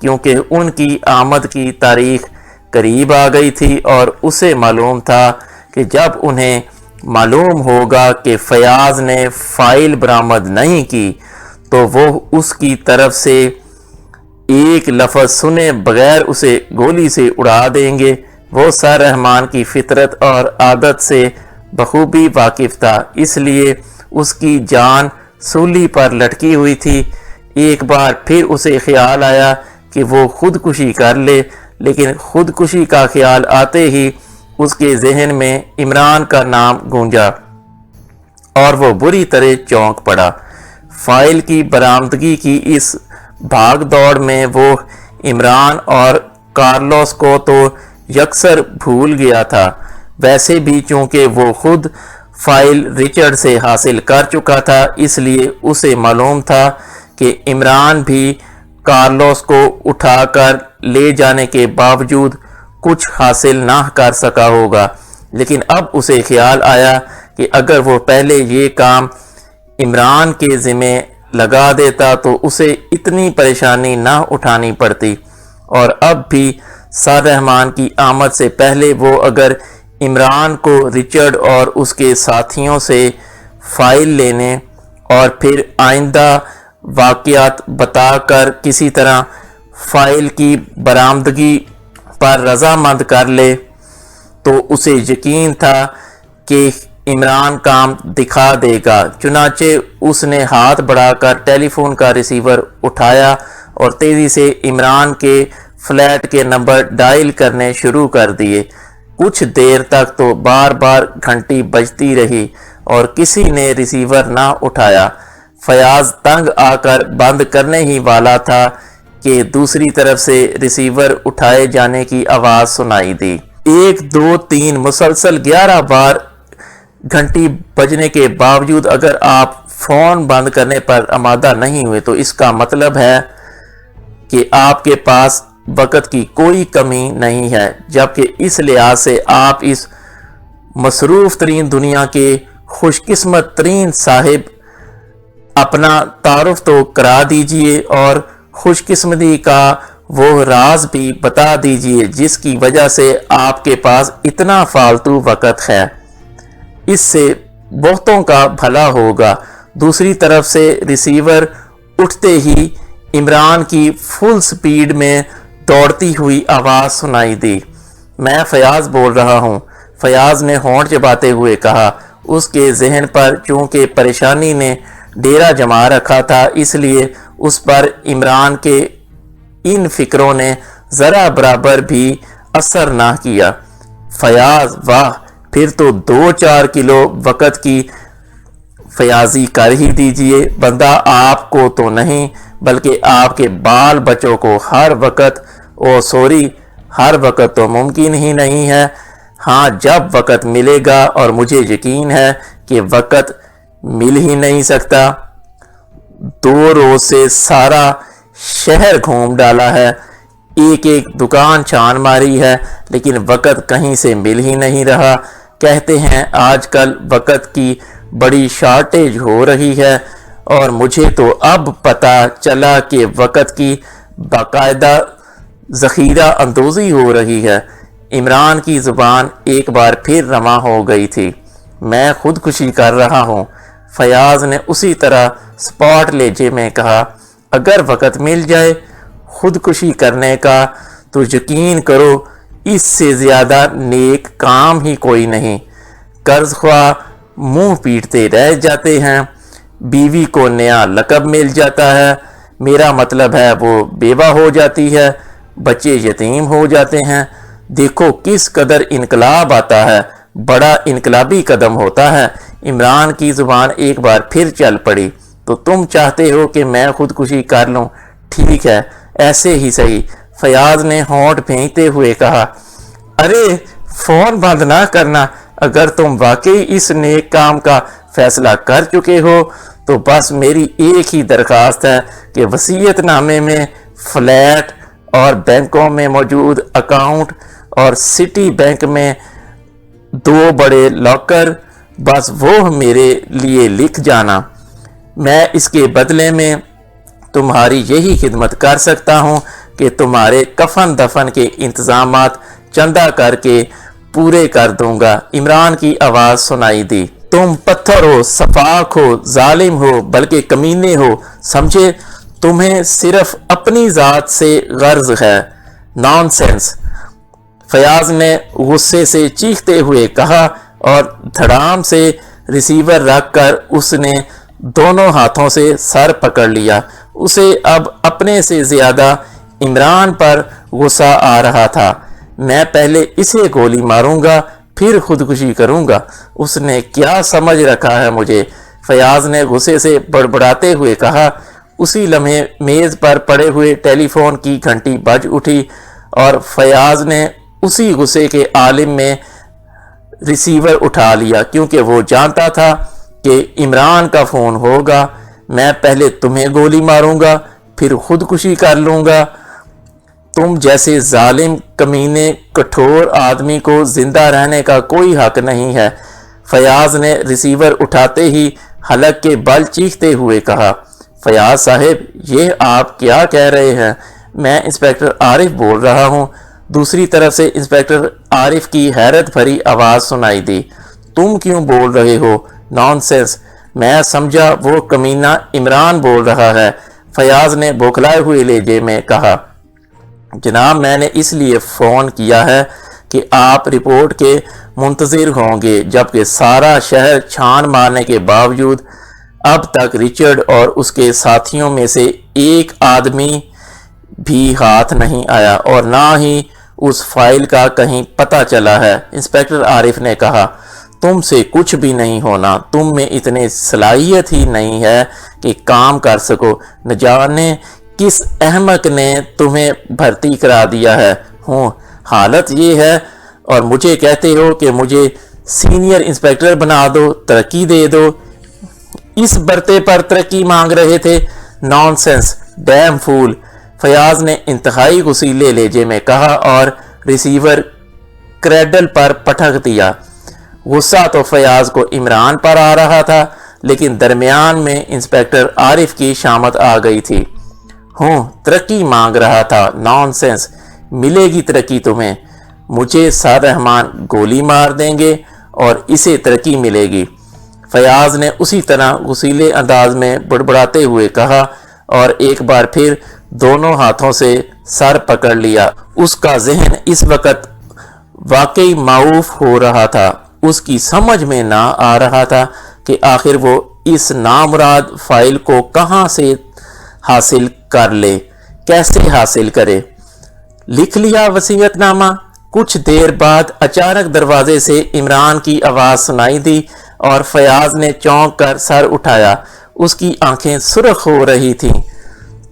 کیونکہ ان کی آمد کی تاریخ قریب آ گئی تھی اور اسے معلوم تھا کہ جب انہیں معلوم ہوگا کہ فیاض نے فائل برآمد نہیں کی تو وہ اس کی طرف سے ایک لفظ سنے بغیر اسے گولی سے اڑا دیں گے۔ وہ سر رحمان کی فطرت اور عادت سے بخوبی واقف تھا، اس لیے اس کی جان سولی پر لٹکی ہوئی تھی۔ ایک بار پھر اسے خیال آیا کہ وہ خودکشی کر لے، لیکن خودکشی کا خیال آتے ہی اس کے ذہن میں عمران کا نام گونجا اور وہ بری طرح چونک پڑا۔ فائل کی برآمدگی کی اس بھاگ دوڑ میں وہ عمران اور کارلوس کو تو یکسر بھول گیا تھا۔ ویسے بھی چونکہ وہ خود فائل رچرڈ سے حاصل کر چکا تھا، اس لیے اسے معلوم تھا کہ عمران بھی کارلوس کو اٹھا کر لے جانے کے باوجود کچھ حاصل نہ کر سکا ہوگا، لیکن اب اسے خیال آیا کہ اگر وہ پہلے یہ کام عمران کے ذمہ لگا دیتا تو اسے اتنی پریشانی نہ اٹھانی پڑتی، اور اب بھی سر رحمان کی آمد سے پہلے وہ اگر عمران کو رچرڈ اور اس کے ساتھیوں سے فائل لینے اور پھر آئندہ واقعات بتا کر کسی طرح فائل کی برآمدگی پر رضامند کر لے تو اسے یقین تھا کہ عمران کام دکھا دے گا۔ چنانچہ اس نے ہاتھ بڑھا کر ٹیلی فون کا ریسیور اٹھایا اور تیزی سے عمران کے فلیٹ کے نمبر ڈائل کرنے شروع کر دیے۔ کچھ دیر تک تو بار بار گھنٹی بجتی رہی اور کسی نے ریسیور نہ اٹھایا۔ فیاض تنگ آ کر بند کرنے ہی والا تھا کہ دوسری طرف سے ریسیور اٹھائے جانے کی آواز سنائی دی۔ 1 2 3 مسلسل 11 بار گھنٹی بجنے کے باوجود اگر آپ فون بند کرنے پر آمادہ نہیں ہوئے تو اس کا مطلب ہے کہ آپ کے پاس وقت کی کوئی کمی نہیں ہے، جبکہ اس لحاظ سے آپ اس مصروف ترین دنیا کے خوش قسمت ترین صاحب اپنا تعارف تو کرا دیجئے اور خوش قسمتی کا وہ راز بھی بتا دیجئے جس کی وجہ سے آپ کے پاس اتنا فالتو وقت ہے۔ اس سے بہتوں کا بھلا ہوگا۔ دوسری طرف سے ریسیور اٹھتے ہی عمران کی فل سپیڈ میں دوڑتی ہوئی آواز سنائی دی۔ میں فیاض بول رہا ہوں، فیاض نے ہونٹ چباتے ہوئے کہا۔ اس کے ذہن پر چونکہ پریشانی نے ڈیرا جما رکھا تھا، اس لیے اس پر عمران کے ان فکروں نے ذرا برابر بھی اثر نہ کیا۔ فیاض، واہ، پھر تو 2-4 کلو وقت کی فیاضی کر ہی دیجئے۔ بندہ آپ کو تو نہیں بلکہ آپ کے بال بچوں کو ہر وقت ہر وقت تو ممکن ہی نہیں ہے۔ ہاں، جب وقت ملے گا، اور مجھے یقین ہے کہ وقت مل ہی نہیں سکتا۔ 2 روز سے سارا شہر گھوم ڈالا ہے، ایک دکان چھان ماری ہے، لیکن وقت کہیں سے مل ہی نہیں رہا۔ کہتے ہیں آج کل وقت کی بڑی شارٹیج ہو رہی ہے، اور مجھے تو اب پتہ چلا کہ وقت کی باقاعدہ ذخیرہ اندوزی ہو رہی ہے۔ عمران کی زبان ایک بار پھر رواں ہو گئی تھی۔ میں خودکشی کر رہا ہوں، فیاض نے اسی طرح سپاٹ لہجے میں کہا۔ اگر وقت مل جائے خودکشی کرنے کا تو یقین کرو اس سے زیادہ نیک کام ہی کوئی نہیں۔ قرض خواہ منہ پیٹتے رہ جاتے ہیں، بیوی کو نیا لقب مل جاتا ہے، میرا مطلب ہے وہ بیوہ ہو جاتی ہے، بچے یتیم ہو جاتے ہیں۔ دیکھو کس قدر انقلاب آتا ہے، بڑا انقلابی قدم ہوتا ہے۔ عمران کی زبان ایک بار پھر چل پڑی۔ تو تم چاہتے ہو کہ میں خودکشی کر لوں؟ ٹھیک ہے، ایسے ہی صحیح، فیاض نے ہونٹ بھینچتے ہوئے کہا۔ ارے فون بند نہ کرنا، اگر تم واقعی اس نیک کام کا فیصلہ کر چکے ہو تو بس میری ایک ہی درخواست ہے کہ وصیت نامے میں فلیٹ اور بینکوں میں موجود اکاؤنٹ اور سٹی بینک میں 2 بڑے لاکر بس وہ میرے لیے لکھ جانا۔ میں اس کے بدلے میں تمہاری یہی خدمت کر سکتا ہوں کہ تمہارے کفن دفن کے انتظامات چندہ کر کے پورے کر دوں گا۔ عمران کی آواز سنائی دی۔ تم پتھر ہو، سفاک ہو، ظالم ہو، بلکہ کمینے ہو، سمجھے؟ تمہیں صرف اپنی ذات سے غرض ہے۔ نان سینس، فیاض نے غصے سے چیختے ہوئے کہا اور دھڑام سے ریسیور رکھ کر اس نے دونوں ہاتھوں سے سر پکڑ لیا۔ اسے اب اپنے سے زیادہ عمران پر غصہ آ رہا تھا۔ میں پہلے اسے گولی ماروں گا پھر خودکشی کروں گا۔ اس نے کیا سمجھ رکھا ہے مجھے؟ فیاض نے غصے سے بڑبڑاتے ہوئے کہا۔ اسی لمحے میز پر پڑے ہوئے ٹیلی فون کی گھنٹی بج اٹھی اور فیاض نے اسی غصے کے عالم میں ریسیور اٹھا لیا، کیونکہ وہ جانتا تھا کہ عمران کا فون ہوگا۔ میں پہلے تمہیں گولی ماروں گا پھر خودکشی کر لوں گا۔ تم جیسے ظالم کمینے کٹھور آدمی کو زندہ رہنے کا کوئی حق نہیں ہے۔ فیاض نے ریسیور اٹھاتے ہی حلق کے بل چیختے ہوئے کہا۔ فیاض صاحب، یہ آپ کیا کہہ رہے ہیں؟ میں انسپکٹر عارف بول رہا ہوں۔ دوسری طرف سے انسپکٹر عارف کی حیرت بھری آواز سنائی دی۔ تم کیوں بول رہے ہو؟ نان سینس، میں سمجھا وہ کمینہ عمران بول رہا ہے۔ فیاض نے بوکھلائے ہوئے لہجے میں کہا۔ جناب، میں نے اس لیے فون کیا ہے کہ آپ رپورٹ کے منتظر ہوں گے، جبکہ سارا شہر چھان مارنے کے باوجود اب تک رچرڈ اور اس کے ساتھیوں میں سے ایک آدمی بھی ہاتھ نہیں آیا اور نہ ہی اس فائل کا کہیں پتہ چلا ہے۔ انسپکٹر عارف نے کہا، تم سے کچھ بھی نہیں ہونا، تم میں اتنی صلاحیت ہی نہیں ہے کہ کام کر سکو۔ نہ جانے کس احمق نے تمہیں بھرتی کرا دیا ہے۔ حالت یہ ہے اور مجھے کہتے ہو کہ مجھے سینئر انسپکٹر بنا دو، ترقی دے دو۔ اس برتے پر ترقی مانگ رہے تھے؟ نان سینس، ڈیم فول، فیاض نے انتہائی غصیلے لہجے میں کہا اور ریسیور کریڈل پر پٹک دیا۔ غصہ تو فیاض کو عمران پر آ رہا تھا، لیکن درمیان میں انسپکٹر عارف کی شامت آ گئی تھی۔ ترقی مانگ رہا تھا؟ نان سینس، ملے گی ترقی تمہیں۔ مجھے سر رحمان گولی مار دیں گے اور اسے ترقی ملے گی۔ فیاض نے اسی طرح غصیلے انداز میں بڑبڑاتے ہوئے کہا اور ایک بار پھر دونوں ہاتھوں سے سر پکڑ لیا۔ اس کا ذہن اس وقت واقعی معوف ہو رہا تھا۔ اس کی سمجھ میں نہ آ رہا تھا کہ آخر وہ اس نامراد فائل کو کہاں سے حاصل کر لے، کیسے حاصل کرے۔ لکھ لیا وصیت نامہ؟ کچھ دیر بعد اچانک دروازے سے عمران کی آواز سنائی دی اور فیاض نے چونک کر سر اٹھایا۔ اس کی آنکھیں سرخ ہو رہی تھیں۔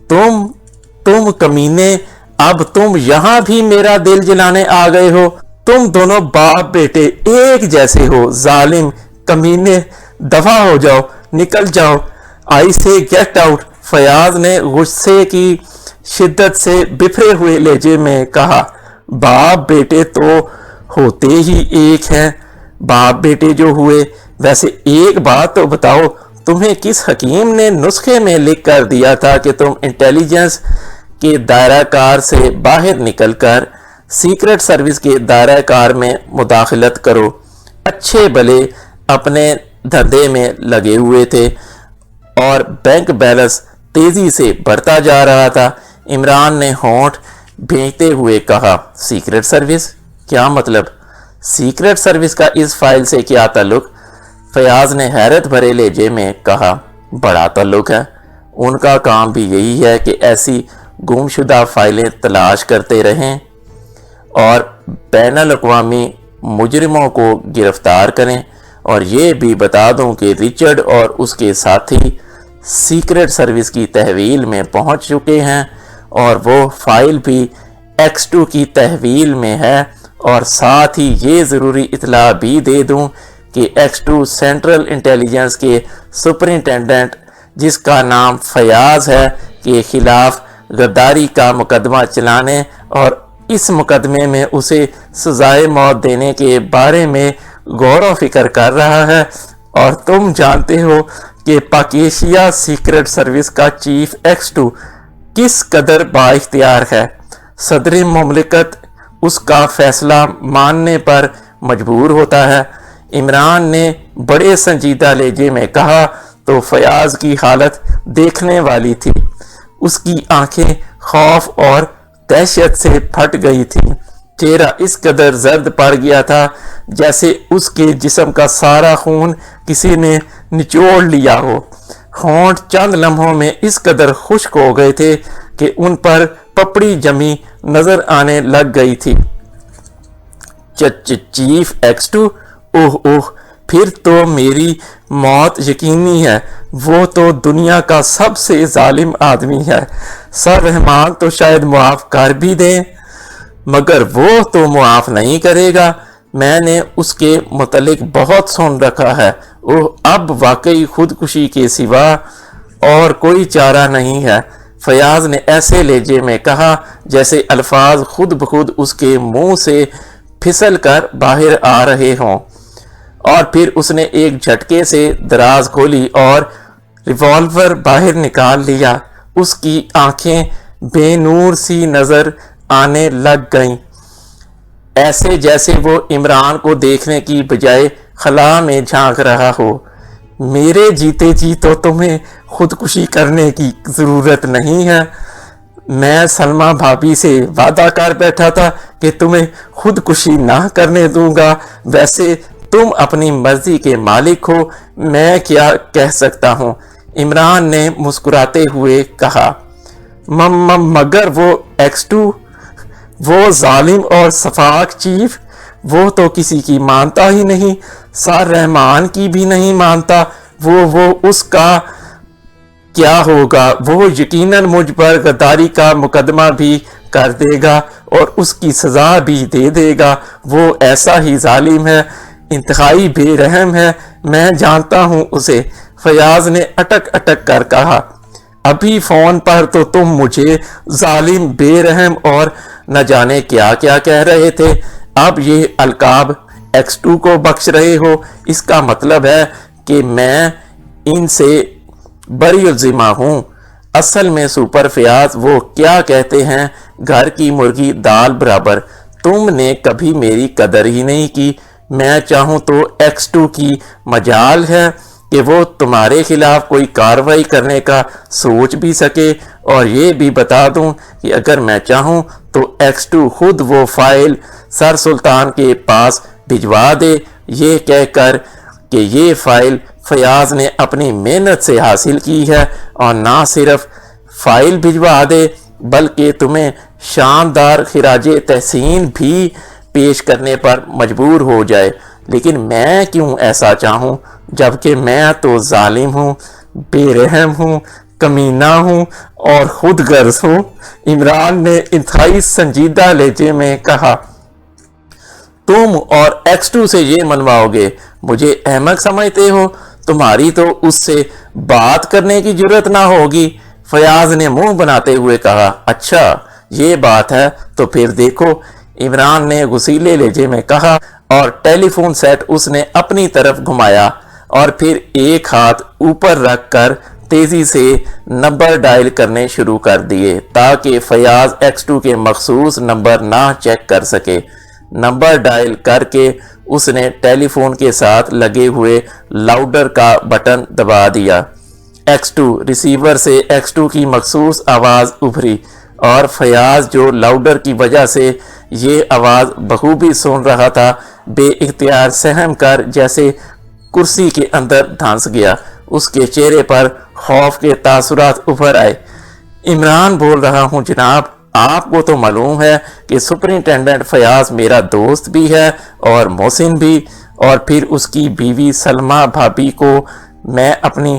تم کمینے، اب تم یہاں بھی میرا دل جلانے آ گئے ہو؟ تم دونوں باپ بیٹے ایک جیسے ہو۔ ظالم کمینے، دفع ہو جاؤ، نکل جاؤ، آئی سے گیٹ آؤٹ، فیاض نے غصے کی شدت سے بفرے ہوئے لہجے میں کہا۔ باپ بیٹے تو ہوتے ہی ایک ہیں، باپ بیٹے جو ہوئے۔ ویسے ایک بات تو بتاؤ، تمہیں کس حکیم نے نسخے میں لکھ کر دیا تھا کہ تم انٹیلیجنس کے دائرہ کار سے باہر نکل کر سیکرٹ سروس کے دائرہ کار میں مداخلت کرو؟ اچھے بھلے اپنے دھندے میں لگے ہوئے تھے اور بینک بیلنس تیزی سے بڑھتا جا رہا تھا۔ عمران نے ہونٹ بھینچتے ہوئے کہا۔ Secret service? کیا مطلب؟ سیکرٹ سروس کا اس فائل سے کیا تعلق؟ فیاض نے حیرت بھرے لہجے میں کہا۔ بڑا تعلق ہے، ان کا کام بھی یہی ہے کہ ایسی گمشدہ فائلیں تلاش کرتے رہیں اور بین الاقوامی مجرموں کو گرفتار کریں۔ اور یہ بھی بتا دوں کہ رچرڈ اور اس کے ساتھی سیکرٹ سروس کی تحویل میں پہنچ چکے ہیں اور وہ فائل بھی X2 کی تحویل میں ہے، اور ساتھ ہی یہ ضروری اطلاع بھی دے دوں کہ X2 سینٹرل انٹیلیجنس کے سپرنٹینڈنٹ جس کا نام فیاض ہے کے خلاف غداری کا مقدمہ چلانے اور اس مقدمے میں اسے سزائے موت دینے کے بارے میں غور و فکر کر رہا ہے، اور تم جانتے ہو کہ پاکیشیا سیکرٹ سروس کا چیف X2 کس قدر با اختیار ہے۔ صدر مملکت اس کا فیصلہ ماننے پر مجبور ہوتا ہے۔ عمران نے بڑے سنجیدہ لہجے میں کہا تو فیاض کی حالت دیکھنے والی تھی۔ اس کی آنکھیں خوف اور دہشت سے پھٹ گئی تھیں، چہرہ اس قدر زرد پڑ گیا تھا جیسے اس کے جسم کا سارا خون کسی نے نچوڑ لیا ہو۔ ہونٹ چند لمحوں میں اس قدر خشک ہو گئے تھے کہ ان پر پپڑی جمی نظر آنے لگ گئی تھی۔ چیف X2، اوہ پھر تو میری موت یقینی ہے۔ وہ تو دنیا کا سب سے ظالم آدمی ہے۔ سر رحمان تو شاید معاف کر بھی دیں، مگر وہ تو معاف نہیں کرے گا۔ میں نے اس کے متعلق بہت سن رکھا ہے۔ اب واقعی خودکشی کے سوا اور کوئی چارہ نہیں ہے۔ فیاض نے ایسے لہجے میں کہا جیسے الفاظ خود بخود اس کے منہ سے پھسل کر باہر آ رہے ہوں، اور پھر اس نے ایک جھٹکے سے دراز کھولی اور ریوالور باہر نکال لیا۔ اس کی آنکھیں بے نور سی نظر آنے لگ گئیں، ایسے جیسے وہ عمران کو دیکھنے کی بجائے خلا میں جھانک رہا ہو۔ میرے جیتے جی تو تمہیں خودکشی کرنے کی ضرورت نہیں ہے۔ میں سلمہ بھابی سے وعدہ کر بیٹھا تھا کہ تمہیں خودکشی نہ کرنے دوں گا۔ ویسے تم اپنی مرضی کے مالک ہو، میں کیا کہہ سکتا ہوں؟ عمران نے مسکراتے ہوئے کہا۔ مگر وہ X2، وہ ظالم اور سفاک چیف، وہ تو کسی کی مانتا ہی نہیں، سر رحمان کی بھی نہیں مانتا۔ وہ اس کا کیا ہوگا؟ وہ یقیناً مجھ پر غداری کا مقدمہ بھی کر دے گا اور اس کی سزا بھی دے دے گا۔ وہ ایسا ہی ظالم ہے، انتہائی بے رحم ہے، میں جانتا ہوں اسے۔ فیاض نے اٹک اٹک کر کہا۔ ابھی فون پر تو تم مجھے ظالم، بے رحم اور نہ جانے کیا کیا کہہ رہے تھے، اب یہ القاب X2 کو بخش رہے ہو۔ اس کا مطلب ہے کہ میں ان سے بری الذمہ ہوں۔ اصل میں سپر فیاض وہ کیا کہتے ہیں، گھر کی مرغی دال برابر۔ تم نے کبھی میری قدر ہی نہیں کی۔ میں چاہوں تو X2 کی مجال ہے کہ وہ تمہارے خلاف کوئی کارروائی کرنے کا سوچ بھی سکے، اور یہ بھی بتا دوں کہ اگر میں چاہوں تو X2 خود وہ فائل سر سلطان کے پاس بھجوا دے، یہ کہہ کر کہ یہ فائل فیاض نے اپنی محنت سے حاصل کی ہے، اور نہ صرف فائل بھجوا دے بلکہ تمہیں شاندار خراج تحسین بھی پیش کرنے پر مجبور ہو جائے۔ لیکن میں کیوں ایسا چاہوں، جبکہ میں تو ظالم ہوں، بے رحم ہوں، کمینہ ہوں اور خود غرض ہوں۔ عمران نے انتہائی سنجیدہ لہجے میں کہا۔ تم اور X2 سے یہ منواؤ گے؟ مجھے احمق سمجھتے ہو؟ تمہاری تو اس سے بات کرنے کی جرت نہ ہوگی۔ فیاض نے منہ بناتے ہوئے کہا۔ اچھا یہ بات ہے تو پھر دیکھو، عمران نے غصیلے لہجے میں کہا، اور ٹیلی فون سیٹ اس نے اپنی طرف گھمایا اور پھر ایک ہاتھ اوپر رکھ کر تیزی سے نمبر ڈائل کرنے شروع کر دیے تاکہ فیاض X2 کے مخصوص نمبر نہ چیک کر سکے۔ نمبر ڈائل کر کے اس نے ٹیلی فون کے ساتھ لگے ہوئے لاؤڈر کا بٹن دبا دیا۔ X2 ریسیور سے X2 کی مخصوص آواز ابھری، اور فیاض جو لاؤڈر کی وجہ سے یہ آواز بخوبی سن رہا تھا، بے اختیار سہم کر جیسے کرسی کے اندر دھنس گیا۔ اس کے چہرے پر خوف کے تاثرات ابھر آئے۔ عمران بول رہا ہوں جناب، آپ کو تو معلوم ہے کہ سپرنٹینڈنٹ فیاض میرا دوست بھی ہے اور محسن بھی، اور پھر اس کی بیوی سلمہ بھابی کو میں اپنی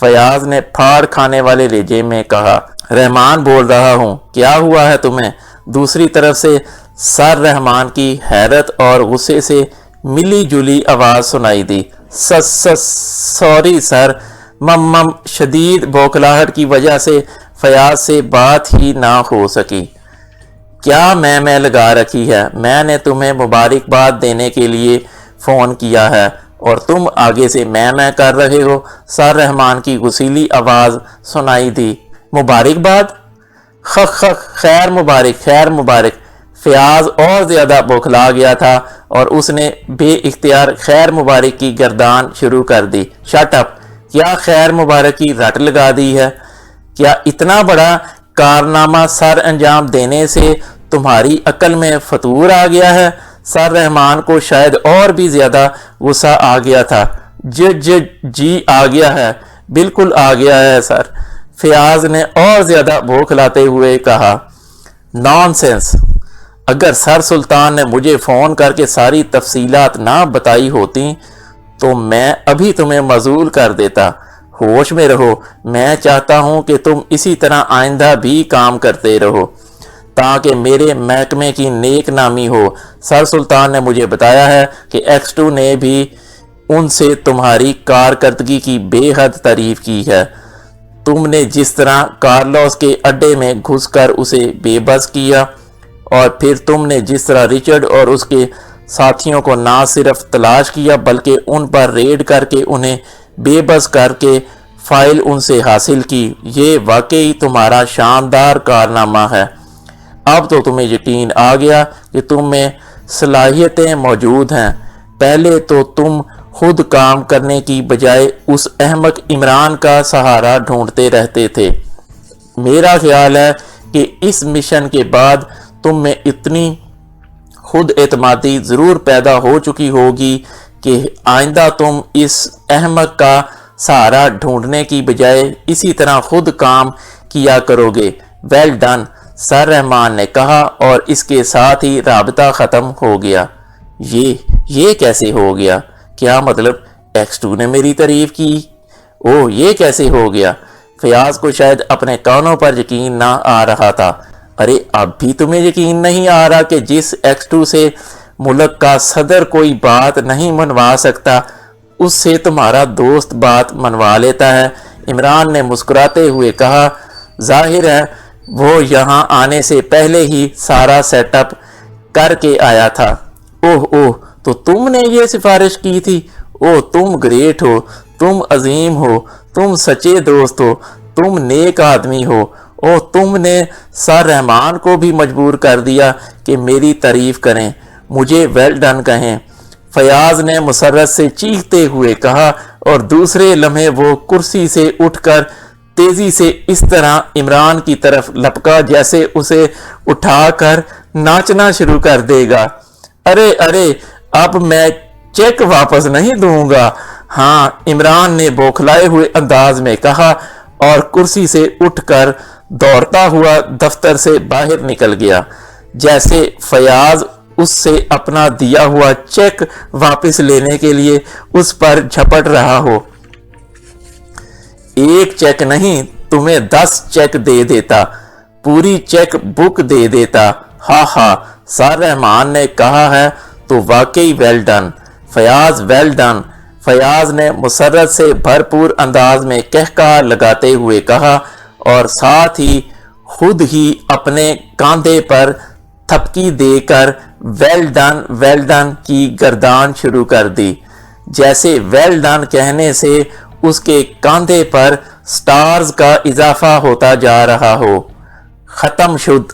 فیاض نے پھاڑ کھانے والے لہجے میں کہا۔ رحمان بول رہا ہوں، کیا ہوا ہے تمہیں؟ دوسری طرف سے سر رحمان کی حیرت اور غصے سے ملی جلی آواز سنائی دی۔ سوری سر، مم شدید بوکھلاہٹ کی وجہ سے فیاض سے بات ہی نہ ہو سکی۔ کیا میں لگا رکھی ہے؟ میں نے تمہیں مبارکباد دینے کے لیے فون کیا ہے اور تم آگے سے میں کر رہے ہو۔ سر رحمان کی غصیلی آواز سنائی دی۔ مبارکباد؟ خیر مبارک، خیر مبارک۔ فیاض اور زیادہ بوکھلا گیا تھا اور اس نے بے اختیار خیر مبارک کی گردان شروع کر دی۔ Shut up! کیا خیر مبارک کی رٹ لگا دی ہے؟ کیا اتنا بڑا کارنامہ سر انجام دینے سے تمہاری عقل میں فطور آ گیا ہے؟ سر رحمان کو شاید اور بھی زیادہ غصہ آ گیا تھا۔ جی آ گیا ہے، بالکل آ گیا ہے سر، فیاض نے اور زیادہ بوکھلاتے ہوئے کہا۔ نان سینس! اگر سر سلطان نے مجھے فون کر کے ساری تفصیلات نہ بتائی ہوتی تو میں ابھی تمہیں معزول کر دیتا۔ ہوش میں رہو، میں چاہتا ہوں کہ تم اسی طرح آئندہ بھی کام کرتے رہو تاکہ میرے محکمے کی نیک نامی ہو۔ سر سلطان نے مجھے بتایا ہے کہ X2 نے بھی ان سے تمہاری کارکردگی کی بے حد تعریف کی ہے۔ تم نے جس طرح کارلوس کے اڈے میں گھس کر اسے بے بس کیا اور پھر تم نے جس طرح رچرڈ اور اس کے ساتھیوں کو نہ صرف تلاش کیا بلکہ ان پر ریڈ کر کے انہیں بے بس کر کے فائل ان سے حاصل کی، یہ واقعی تمہارا شاندار کارنامہ ہے۔ اب تو تمہیں یقین آ گیا کہ تم میں صلاحیتیں موجود ہیں۔ پہلے تو تم خود کام کرنے کی بجائے اس احمق عمران کا سہارا ڈھونڈتے رہتے تھے۔ میرا خیال ہے کہ اس مشن کے بعد تم میں اتنی خود اعتمادی ضرور پیدا ہو چکی ہوگی کہ آئندہ تم اس احمق کا سہارا ڈھونڈنے کی بجائے اسی طرح خود کام کیا کرو گے۔ Well done! سر رحمان نے کہا اور اس کے ساتھ ہی رابطہ ختم ہو گیا۔ یہ کیسے ہو گیا؟ کیا مطلب X2 نے میری تعریف کی؟ اوہ، یہ کیسے ہو گیا؟ فیاض کو شاید اپنے کانوں پر یقین نہ آ رہا تھا۔ ارے اب بھی تمہیں یقین نہیں آ رہا کہ جس X2 سے ملک کا صدر کوئی بات نہیں منوا سکتا اس سے تمہارا دوست بات منوا لیتا ہے؟ عمران نے مسکراتے ہوئے کہا۔ ظاہر ہے وہ یہاں آنے سے پہلے ہی سارا سیٹ اپ کر کے آیا تھا۔ اوہ، تو تم نے یہ سفارش کی تھی؟ اوہ، تم گریٹ ہو، تم عظیم ہو، تم سچے دوست ہو، تم نیک آدمی ہو۔ اوہ، تم نے سر رحمان کو بھی مجبور کر دیا کہ میری تعریف کریں، مجھے ویل ڈن کہیں۔ فیاض نے مسرت سے چیختے ہوئے کہا اور دوسرے لمحے وہ کرسی سے اٹھ کر تیزی سے اس طرح عمران کی طرف لپکا جیسے اسے اٹھا کر ناچنا شروع کر دے گا۔ ارے اب میں چیک واپس نہیں دوں گا۔ ہاں، عمران نے بوکھلائے ہوئے انداز میں کہا اور کرسی سے اٹھ کر دوڑتا ہوا دفتر سے باہر نکل گیا جیسے فیاض اس سے اپنا دیا ہوا چیک واپس لینے کے لیے اس پر جھپٹ رہا ہو۔ ایک چیک نہیں، تمہیں 10 چیک دے دیتا، پوری چیک بک دے دیتا۔ ہاں، سر رحمان نے کہا ہے تو واقعی well done Fayyaz, well done. Fayyaz نے مسرت سے بھرپور انداز میں کہکہا لگاتے ہوئے کہا اور ساتھ ہی خود ہی اپنے کاندھے پر تھپکی دے کر ویل ڈن کی گردان شروع کر دی، جیسے ویل ڈن کہنے سے اس کے کاندھے پر سٹارز کا اضافہ ہوتا جا رہا ہو۔ ختم شد۔